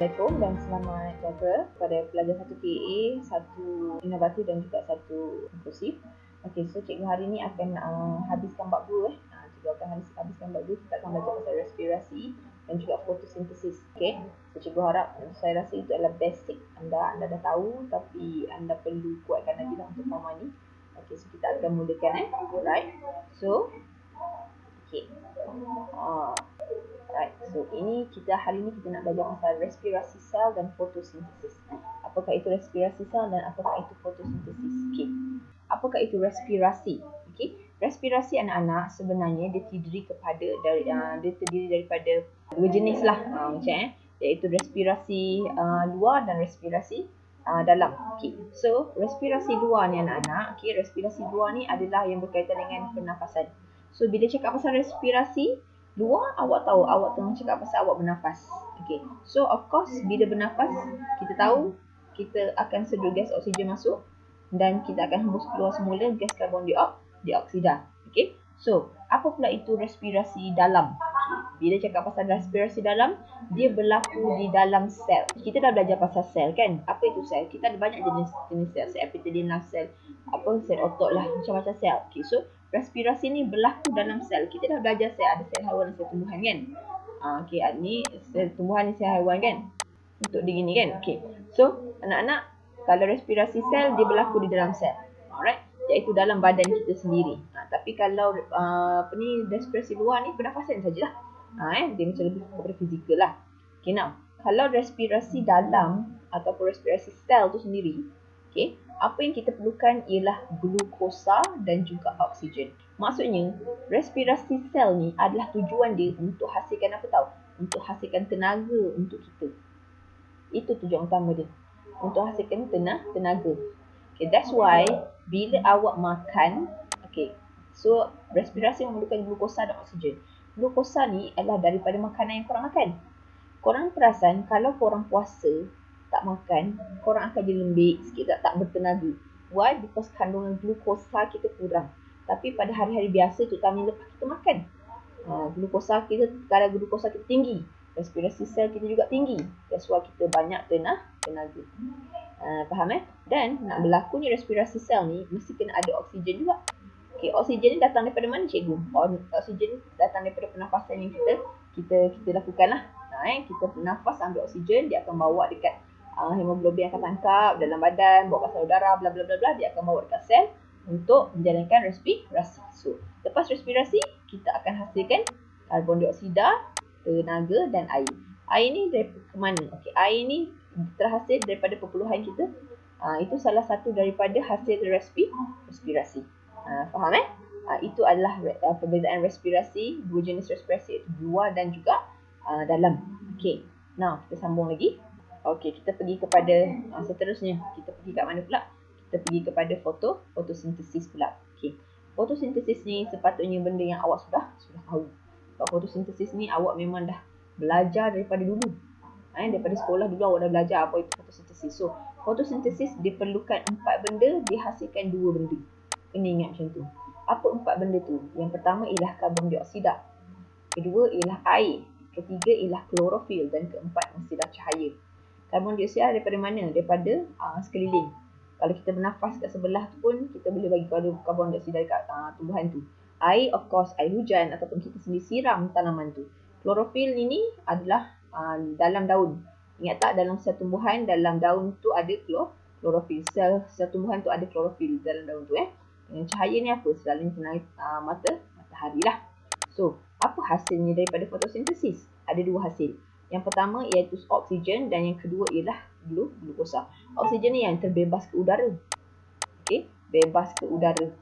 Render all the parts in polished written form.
Assalamualaikum dan selamat jaga kepada pelajar 1KA, 1 inovatif dan juga 1 inklusif. Okey, so cikgu hari ni akan habiskan bab 2 Cikgu akan habiskan bab 2. Kita akan belajar pasal respirasi dan juga fotosintesis. Okey. So cikgu harap, saya rasa itu adalah basic. Anda dah tahu, tapi anda perlu kuatkan lagi lah untuk faham ni. Okey, so kita akan mulakan Alright. So okey. Alright, so hari ni kita nak belajar pasal respirasi sel dan fotosintesis. Apakah itu respirasi sel dan apakah itu fotosintesis? Okey. Apakah itu respirasi? Okey. Respirasi anak-anak sebenarnya dia terdiri daripada dua jenis lah iaitu respirasi luar dan respirasi dalam. Okey. So, respirasi luar ni anak-anak, respirasi luar ni adalah yang berkaitan dengan pernafasan. So, bila cakap pasal respirasi luar, awak tahu, awak tengah cakap pasal awak bernafas. Okay. So, of course, bila bernafas, kita tahu kita akan sedut gas oksigen masuk dan kita akan hembus keluar semula gas karbon dioksida. Okay. So, apa pula itu respirasi dalam? Bila cakap pasal respirasi dalam, dia berlaku di dalam sel. Kita dah belajar pasal sel kan? Apa itu sel? Kita ada banyak jenis sel. Sel epitelial sel, sel otot lah, macam-macam sel. Okay. So, respirasi ni berlaku dalam sel. Kita dah belajar sel, ada sel haiwan dan sel tumbuhan kan? Okey, ni sel tumbuhan ni sel haiwan kan? Untuk dia gini kan? Okey. So, anak-anak, kalau respirasi sel dia berlaku di dalam sel. Alright? Iaitu dalam badan kita sendiri. Tapi kalau respirasi luar ni pernafasan sajalah. Dia macam lebih kepada fizikal lah. Okay, now, kalau respirasi dalam ataupun respirasi sel tu sendiri, okay, apa yang kita perlukan ialah glukosa dan juga oksigen. Maksudnya, respirasi sel ni adalah tujuan dia untuk hasilkan apa tahu? Untuk hasilkan tenaga untuk kita. Itu tujuan utama dia. Untuk hasilkan tenaga. Okay, that's why bila awak makan, okay, so respirasi memerlukan glukosa dan oksigen. Glukosa ni adalah daripada makanan yang korang makan. Korang perasan kalau korang puasa tak makan, korang akan jadi lembik sikit, tak bertenaga. Why? Because kandungan glukosa kita kurang. Tapi pada hari-hari biasa, terutamanya lepas kita makan, kadar glukosa kita tinggi, respirasi sel kita juga tinggi. That's why kita banyak tenaga. Faham Dan nak berlakunya respirasi sel ni, mesti kena ada oksigen juga. Okay, oksigen ni datang daripada mana cikgu? Oksigen ni datang daripada pernafasan yang kita lakukan lah. Kita bernafas, ambil oksigen, dia akan bawa dekat hemoglobin akan tangkap dalam badan, bawa pasal udara, bla bla bla bla, dia akan bawa dekat sel untuk menjalankan respirasi. So, lepas respirasi, kita akan hasilkan karbon dioksida, tenaga dan air. Air ni dari mana? Okey, air ni terhasil daripada perpuluhan kita. Itu salah satu daripada hasil respirasi. Faham Itu adalah perbezaan respirasi, dua jenis respirasi, iaitu luar dan juga dalam. Okey. Now, kita sambung lagi. Okey, kita pergi kepada seterusnya. Kita pergi kat mana pula? Kita pergi kepada fotosintesis pula. Okey. Fotosintesis ni sepatutnya benda yang awak sudah tahu. Sebab fotosintesis ni awak memang dah belajar daripada dulu. Daripada sekolah dulu awak dah belajar apa itu fotosintesis. So, fotosintesis diperlukan 4 benda, dihasilkan 2 benda. Kena ingat macam tu. Apa 4 benda tu? Yang pertama ialah karbon dioksida. Kedua ialah air. Ketiga ialah klorofil dan keempat mestilah cahaya. Karbon dioksida daripada mana? Daripada sekeliling. Kalau kita bernafas kat sebelah tu pun kita boleh bagi karbon dioksida dekat tumbuhan tu. Air, of course, air hujan ataupun kita sendiri siram tanaman tu. Klorofil ini adalah dalam daun. Ingat tak, dalam sel tumbuhan, dalam daun tu ada klorofil. Sel tumbuhan tu ada klorofil dalam daun tu. Yang cahaya ni apa? Selalunya matahari lah. So, apa hasilnya daripada fotosintesis? Ada 2 hasil. Yang pertama iaitu oksigen dan yang kedua ialah glukosa. Oksigen ni yang terbebas ke udara. Okey, bebas ke udara.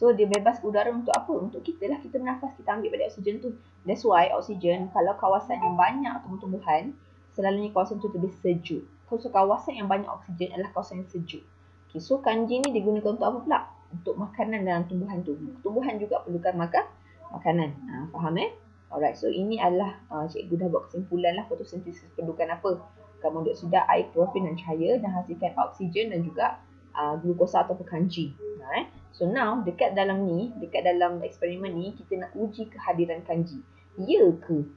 So, dia bebas ke udara untuk apa? Untuk kita lah, kita bernafas, kita ambil pada oksigen tu. That's why oksigen, kalau kawasan yang banyak tumbuh-tumbuhan, selalunya kawasan tu lebih sejuk. So, kawasan yang banyak oksigen adalah kawasan yang sejuk. Okay, so kanji ni digunakan untuk apa pula? Untuk makanan dalam tumbuhan tu. Tumbuhan juga perlukan makanan. Faham Alright, so ini adalah cikgu dah buat kesimpulan lah fotosintesis perlukan apa? Karbon dioksida, air, klorofil dan cahaya dan hasilkan oksigen dan juga glukosa ataupun kanji. So now dekat dalam eksperimen ni kita nak uji kehadiran kanji. Ya ke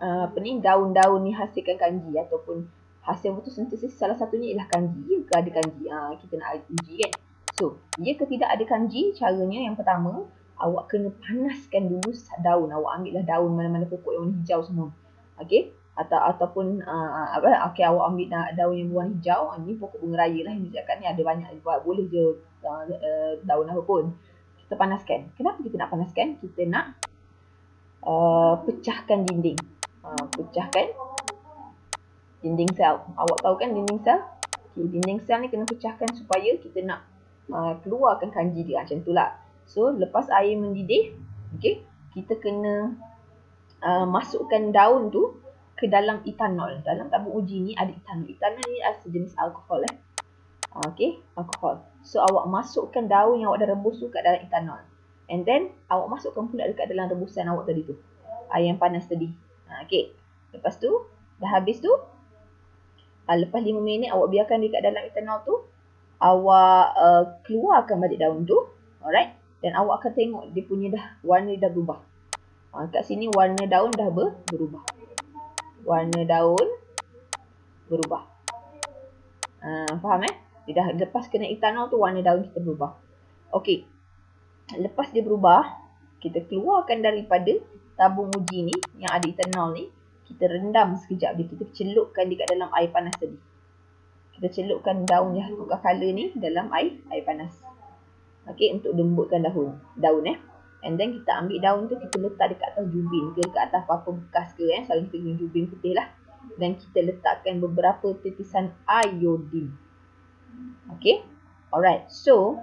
daun-daun ni hasilkan kanji ataupun hasil fotosintesis salah satunya ialah kanji. Ya ke ada kanji? Kita nak uji kan. So, ya ke tidak ada kanji? Caranya yang pertama, awak kena panaskan dulu daun. Awak ambillah daun mana-mana pokok yang warna hijau semua. Okey? Ataupun awak ambil daun yang berwarna hijau. Ini pokok bunga raya lah yang cakap ni, ada banyak, boleh je daun apa pun. Kita panaskan. Kenapa kita nak panaskan? Kita nak pecahkan dinding. Pecahkan dinding sel. Awak tahu kan dinding sel? Okay, dinding sel ni kena pecahkan supaya kita nak keluarkan kanji dia. Macam tu lah. So, lepas air mendidih, okay, kita kena masukkan daun tu ke dalam etanol. Dalam tabung uji ni ada etanol. Etanol ni adalah sejenis alkohol. Okay, alkohol. So, awak masukkan daun yang awak dah rebus tu kat dalam etanol. And then, awak masukkan pula dekat dalam rebusan awak tadi tu. Air yang panas tadi. Okay. Lepas tu, dah habis tu, lepas 5 minit awak biarkan dekat dalam etanol tu, awak keluarkan balik daun tu. Alright. Dan awak akan tengok dia punya warna dah berubah. Kat sini warna daun dah berubah. Warna daun berubah. Faham Dia dah lepas kena etanol tu, warna daun kita berubah. Okey. Lepas dia berubah, kita keluarkan daripada tabung uji ni yang ada etanol ni. Kita rendam sekejap dia. Kita celupkan dekat dalam air panas tadi. Kita celupkan daun yang tukar colour ni dalam air panas. Okey, untuk lembutkan daun And then kita ambil daun tu, kita letak dekat atas jubin ke, dekat atas apa-apa bekas ke Selalu kita guna jubin putih lah. Dan kita letakkan beberapa titisan iodine. Okey. Alright. So,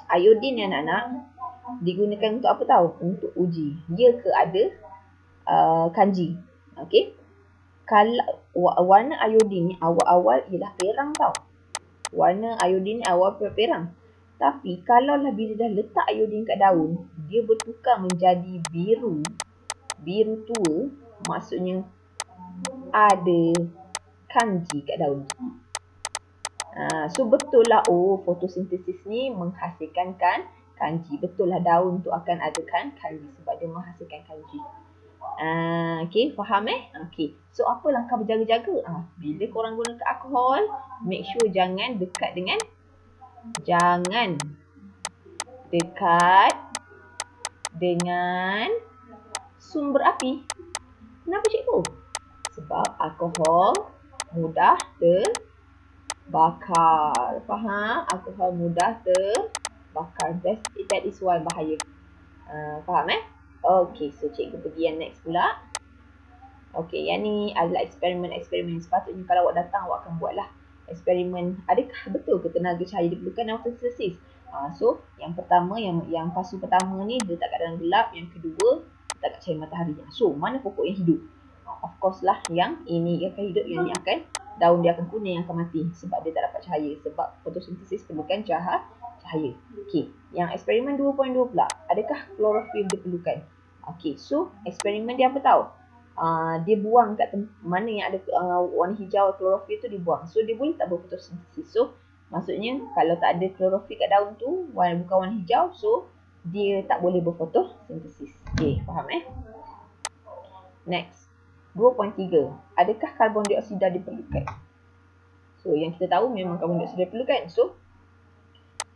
iodine ni anak-anak digunakan untuk apa tahu? Untuk uji. Ya ke ada kanji. Okey. Kalau warna iodine ni awal-awal ialah perang tau. Warna iodine ni awal perang. Tapi kalaulah bila dah letak iodine kat daun, dia bertukar menjadi biru. Biru tua, maksudnya ada kanji kat daun. So betul lah, fotosintesis ni menghasilkan kanji. Betul lah daun tu akan adakan kanji sebab dia menghasilkan kanji. Okay, faham Okay. So apa langkah berjaga-jaga? Bila korang guna alkohol, make sure jangan dekat dengan sumber api. Kenapa cikgu? Sebab alkohol mudah terbakar. Faham? Alkohol mudah terbakar. That is why bahaya. Faham Okay, so cikgu pergi yang next pula. Okay, yang ni adalah eksperimen. Sepatutnya kalau awak datang, awak akan buatlah eksperimen. Adakah betul ke tenaga cahaya diperlukan dalam fotosintesis? So, yang pertama, yang pasu pertama ni dia letak kat dalam gelap. Yang kedua, letak kat cahaya matahari. So, mana pokok yang hidup? Of course lah, yang ini akan hidup, yang ni akan, daun dia akan kuning, akan mati. Sebab dia tak dapat cahaya. Sebab fotosintesis perlukan cahaya. Okay, yang eksperimen 2.2 pula. Adakah klorofil diperlukan? Okay, so eksperimen dia apa tahu? Dia buang kat mana yang ada warna hijau klorofil tu, dibuang. So dia boleh tak berfotosintesis. So maksudnya kalau tak ada klorofil kat daun tu, bukan warna hijau, so dia tak boleh berfotosintesis. Okay, faham Next, 2.3. Adakah karbon dioksida diperlukan? So yang kita tahu memang karbon dioksida diperlukan. So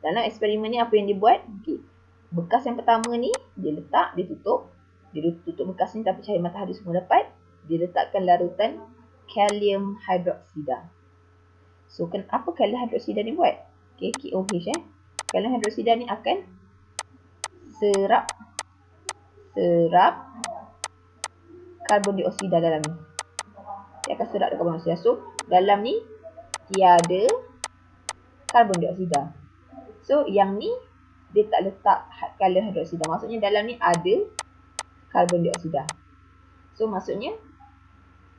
dalam eksperimen ni apa yang dia buat? Okay. Bekas yang pertama ni dia letak, dia tutup bekas ni tapi cahaya matahari semua dapat. Dia letakkan larutan kalium hidroksida. So apa kalium hidroksida ni buat? Okay, KOH Kalium hidroksida ni akan serap karbon dioksida dalam ni. Dia akan serap karbon dioksida. So dalam ni tiada karbon dioksida. So yang ni dia tak letak kalium hidroksida. Maksudnya dalam ni ada karbon dioksida. So maksudnya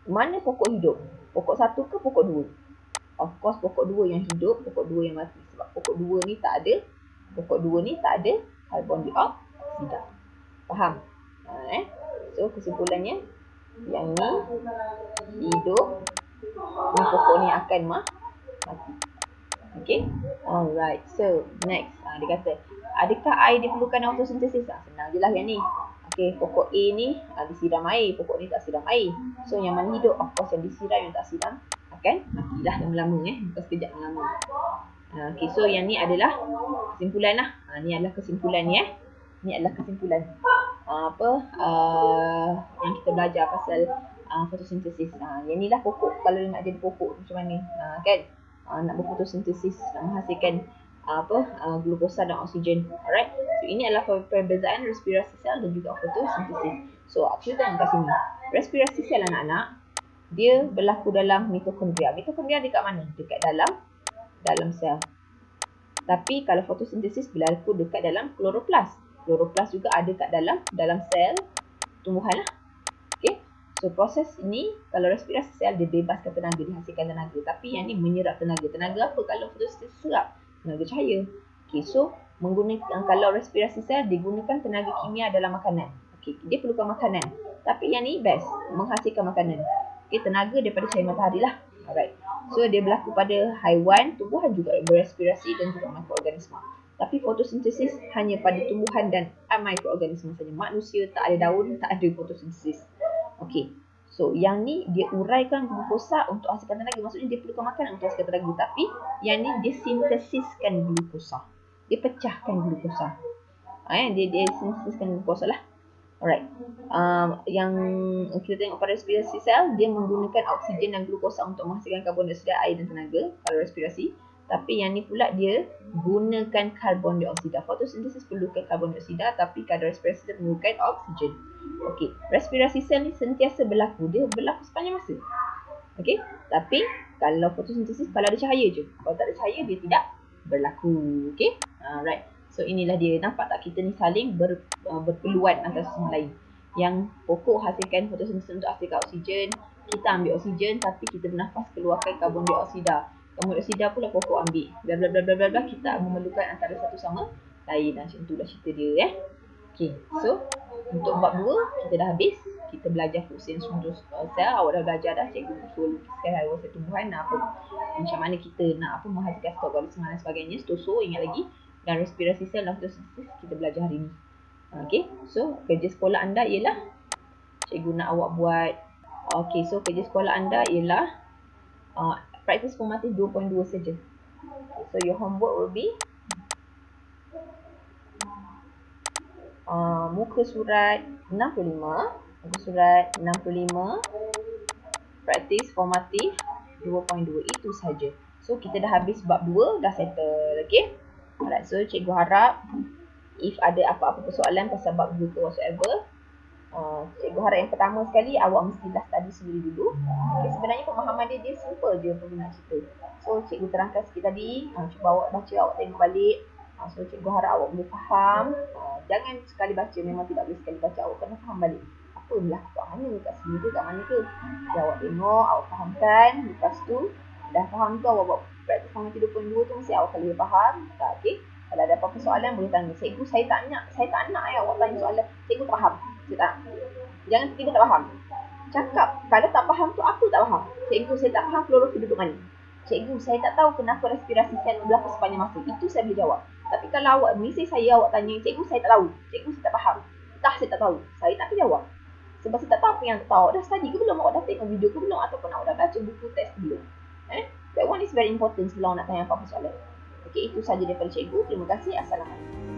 mana pokok hidup? Pokok 1 ke pokok 2? Of course pokok 2 yang hidup, pokok 2 yang mati. Sebab pokok 2 ni tak ada karbon dioksida. Faham? So kesimpulannya yang ni hidup, ni pokok ni akan mati. Okay, alright. So next, dia kata, adakah air diperlukan dalam fotosintesis? Senang je lah yang ni. Okay, pokok A ni disiram air, pokok ni tak siram air. So yang mana hidup? Of course yang disiram, yang tak siram akan matilah lama-lama bukan sekejap lama. Okay, so yang ni adalah kesimpulan lah. Ni adalah kesimpulan ni Ni adalah kesimpulan yang kita belajar pasal fotosintesis. Yang ni lah pokok. Kalau nak jadi pokok macam mana kan? Nak berfotosintesis, nak menghasilkan glukosa dan oksigen. Alright. So ini adalah perbezaan respirasi sel dan juga fotosintesis. So kita tengok kat sini. Respirasi sel anak-anak, dia berlaku dalam mitokondria. Mitokondria dekat mana? Dekat dalam sel. Tapi kalau fotosintesis berlaku dekat dalam kloroplas. Kloroplas juga ada kat dalam sel tumbuhan lah. Okay. So proses ini, kalau respirasi sel dia bebaskan tenaga, dihasilkan tenaga. Tapi yang ni menyerap tenaga. Tenaga apa kalau fotosintesis serap? Tenaga cahaya. Okay, so kalau respirasi sel digunakan tenaga kimia dalam makanan. Okay, dia perlukan makanan. Tapi yang ni best, menghasilkan makanan. Okay, tenaga daripada cahaya matahari lah. Alright. So dia berlaku pada haiwan, tumbuhan juga berespirasi dan juga mikroorganisma. Tapi fotosintesis hanya pada tumbuhan dan mikroorganisma saja. Manusia tak ada daun, tak ada fotosintesis. Okey. So yang ni dia uraikan glukosa untuk hasilkan tenaga. Maksudnya dia perlukan makanan untuk hasilkan tenaga. Tapi yang ni dia sintesiskan glukosa. Dia pecahkan glukosa. Dia sintesiskan glukosa lah. Alright. Yang kita tengok pada respirasi sel, dia menggunakan oksigen dan glukosa untuk menghasilkan karbon dioksida, air dan tenaga kalau respirasi. Tapi yang ni pula dia gunakan karbon dioksida. Fotosintesis perlukan karbon dioksida, tapi kadar respirasi dia perlukan oksigen. Okey, respirasi sel ni sentiasa berlaku. Dia berlaku sepanjang masa. Okey, tapi kalau fotosintesis kalau ada cahaya je. Kalau tak ada cahaya dia tidak berlaku. Okey. Alright. So inilah dia, nampak tak kita ni saling berpeluan antara sama lain. Yang pokok hasilkan fotosintesis untuk hasilkan oksigen, kita ambil oksigen tapi kita bernafas keluarkan karbon dioksida. Karbon dioksida pula pokok ambil. Bla bla bla bla bla, kita memerlukan antara satu sama lain. Macam itulah cerita dia Okey. So untuk bab 2 kita dah habis. Kita belajar fungsi sel. Awak dah belajar dah, cikgu suruh lukiskan haiwan sel tumbuhan macam mana kita nak menghasilkan stokolisme dan sebagainya. So ingat lagi. Dan respirasi sel dan fotosintesis kita belajar hari ni. Okey, so kerja sekolah anda ialah cikgu nak awak buat. Okey, so kerja sekolah anda ialah praktis formatif 2.2 saja. So your homework will be muka surat 65, praktis formatif 2.2, itu saja. So kita dah habis bab 2, dah settle. Okey. Alright, so cikgu harap if ada apa-apa persoalan pasal bab 2 ke whatsoever, cikgu harap yang pertama sekali awak mestilah study sendiri dulu. Okay, sebenarnya pemahaman dia simple je nak cerita. So cikgu terangkan sikit tadi, cuba awak baca, awak tengok balik. So cikgu harap awak boleh faham. Jangan sekali baca, memang tidak boleh sekali baca, awak kena faham balik. Apa berlaku kat mana, kat sini ke, kat mana ke. Jadi awak tengok, awak fahamkan. Lepas tu dah faham tu, awak buat praktis formatif 2.2 tu mesti awak lebih faham. Okey. Kalau ada apa-apa soalan boleh tanya. Cikgu saya tak nak awak tanya soalan. Cikgu tak faham. Saya tak. Jangan cikgu tak faham. Cakap kalau tak faham tu apa tak faham. Cikgu saya tak faham klorofil duduk mana. Cikgu saya tak tahu kenapa respirasi sel berlaku sepanjang masa. Itu saya boleh jawab. Tapi kalau awak mesej saya, awak tanya cikgu saya tak tahu. Cikgu saya tak faham. Saya tak tahu. Saya tak boleh jawab. Sebab saya tak tahu apa yang tak tahu. Awak dah study ke belum? Awak dah tengok video ke belum? Ataupun awak dah baca buku teks ke belum? That one is very important sebelum nak tanya apa-apa soalan. Okey, itu saja daripada cikgu. Terima kasih. Assalamualaikum.